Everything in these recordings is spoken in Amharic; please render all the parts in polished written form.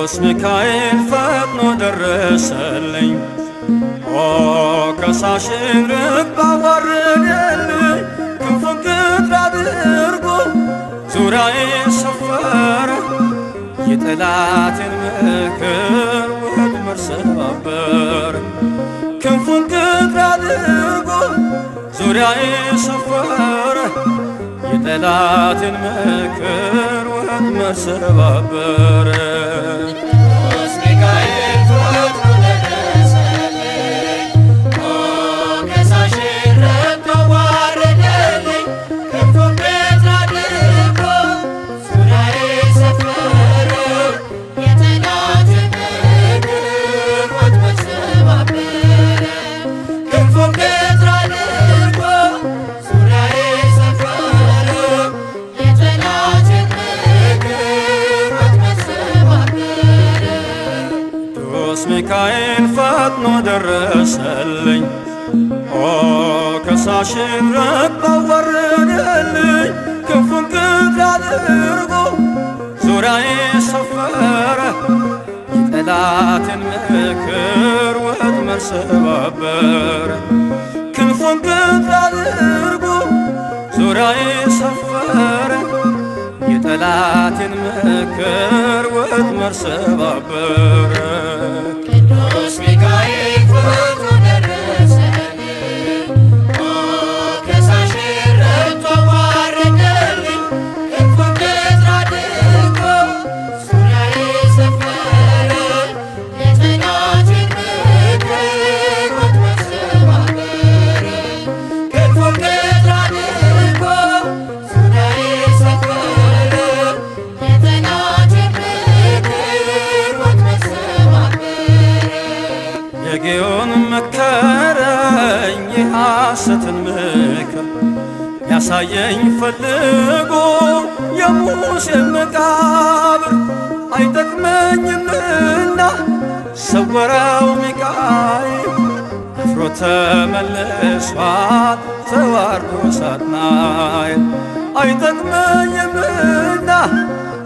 ቅዱስ ሚካኤል ፈጥኖ ደረሰልኝ። ኦ ከሳሽን ርግብ አዋረደልኝ። ክንፉን ቅጥር አድርጎ ዙሪያዬን ሰፈረ። የጠላቴን ምክር ወጥመድ ሰባበረ። ክንፉን ቅጥር አድርጎ ዙሪያዬን ሰፈረ። የጠላቴን ምክር ወጥመድ ሰባበረ። ቅዱስ ሚካኤል ፈጥኖ ደረሰልኝ። ኦ ከሳሽን ርግብ አዋረደልኝ። ክንፉን ቅጥር አድርጎ ዙሪያዬን ሰፈረ። የጠላቴን ምክር ወጥመድ ሰባበረ። ክንፉን ቅጥር አድርጎ ዙሪያዬን ሰፈረ። የጠላቴን ምክር ወጥመድ ሰባበረ። ቅዱስ ሚካኤል ፈጥኖ ደረሰልኝ። ኦ ከሳሽን ርግብ አዋረደልኝ። ክንፉን ቅጥር አድርጎ ዙሪያዬን ሰፈረ። የጠላቴን ምክር ወጥመድ ሰባበረ። ክንፉን ቅጥር አድርጎ ዙሪያዬን ሰፈረ። የጠላቴን ምክር ወጥመድ ሰባበረ። ቅዱስ ሚካኤል ፈጥኖ ደረሰልኝ። ኦ ከሳሽን ርግብ አዋረደልኝ። ክንፉን ቅጥር አድርጎ ዙሪያዬን ሰፈረ። የጠላቴን ምክር ወጥመድ ሰባበረ። ክንፉን ቅጥር አድርጎ ዙሪያዬን ሰፈረ። የጠላቴን ምክር ወጥመድ ሰባበረ። የጌዮን መከረኝ የሐሰትን ምክር ያሳየኝ ፈልጎ የሙሴን መቃብር አይጠቅመኝምና ሰወረው ሚካኤል አፍሮ ተመልሷል ተዋርዶ ሳጥናኤል አይጠቅመኝምና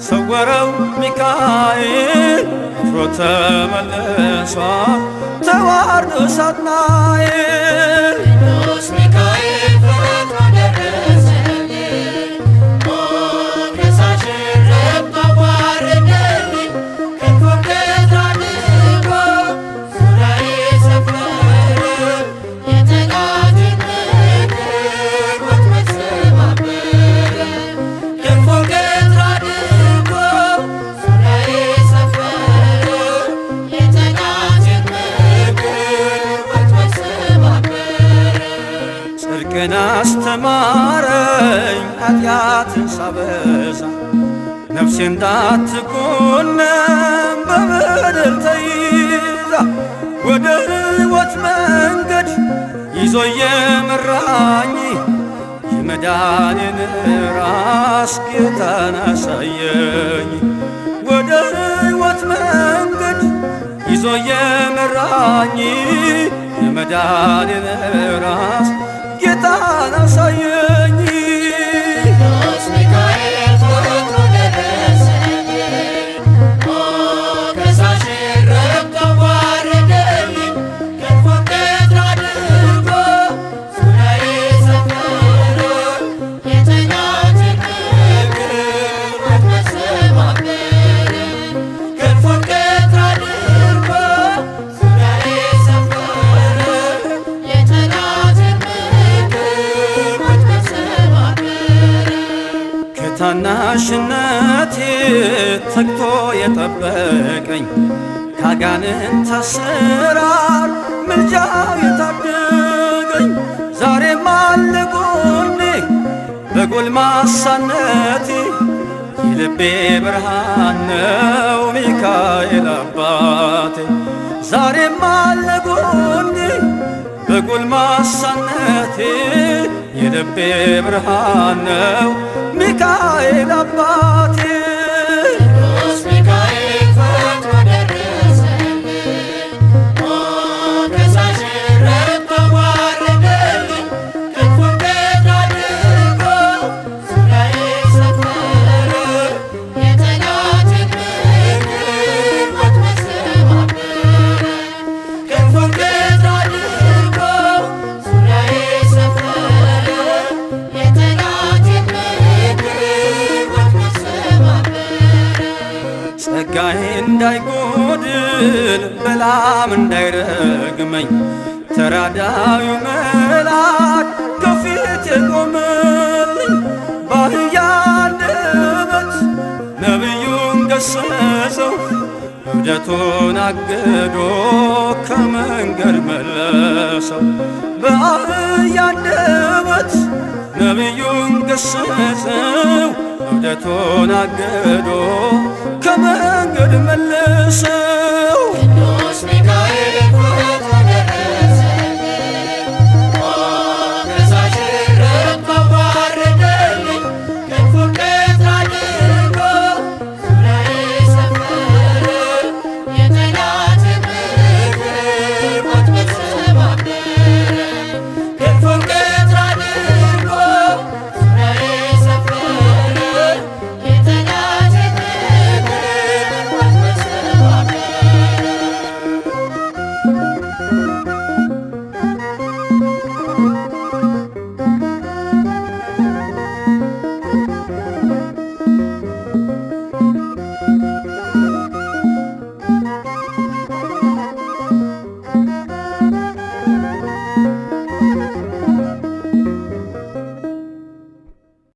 ሰወረው ሚካኤል አፍሮ ተመልሷል ተዋርዶ ሳጥናኤል። ቅዱስ ሚካኤል ፈጥኖ ደረሰልኝ። ኦ ከሳሽን ርግብ አዋረደልኝ። ክንፉን ቅጥር አድርጎ ዙሪያዬን ሰፈረ። የጠላቴን ምክር ወጥመድ ሰባበረ። ክንፉን ቅጥር አድርጎ ዙሪያዬን ሰፈረ። የጠላቴን ምክር ወጥመድ ሰባበረ። ጽድቅን አስተማረኝ ኃጢአትን ሳበዛ ነፍሴ እንዳትኮነን በበደል ተይዛ ወደ ሕይወት መንገድ ይዞ የመራኝ የመዳኔን ራስ ጌታን አሳየኝ። ወደ ሕይወት መንገድ ይዞ የመራኝ የመዳኔን ራስ ጌታን አሳየኝ። ቅዱስ ሚካኤል ፈጥኖ ደረሰልኝ። ኦ ከሳሽን ርግብ አዋረደልኝ። ክንፉን ቅጥር አድርጎ ዙሪያዬን ሰፈረ። የጠላቴን ምክር ወጥመድ ሰባበረ። ክንፉን ቅጥር አድርጎ ዙሪያዬን ሰፈረ። የጠላቴን ምክር ወጥመድ ሰባበረ። ከታናሽነቴ ተግቶ የጠበቀኝ ካጋንንት አሰራር ምልጃው የታደገኝ ዛሬም አለ ጎኔ በጎልማሳነቴ የልቤ ብርሃን ነው ሚካኤል አባቴ። ዛሬም አለ ጎኔ በጎልማሳነቴ የልቤ ብርሃን ነው ሚካኤል አባቴ። ቅዱስ ሚካኤል ፈጥኖ ደረሰልኝ። ኦ ከሳሽን ርግብ አዋረደልኝ። ክንፉን ቅጥር አድርጎ ዙሪያዬን ሰፈረ። የጠላቴን ምክር ጸጋዬ እንዳይጎድል በላም እንዳይረግመኝ ተራዳዩ መልአክ ከፊቴ ቆመልኝ። በአህያ አንደበት ነቢዩን ገሰጸው እብደቱን አግዶ ከመንገድ መለሰው። በአህያ አንደበት ነቢዩን ገሰጸው እብደቱን አግዶ ከመንገድ መለሰው።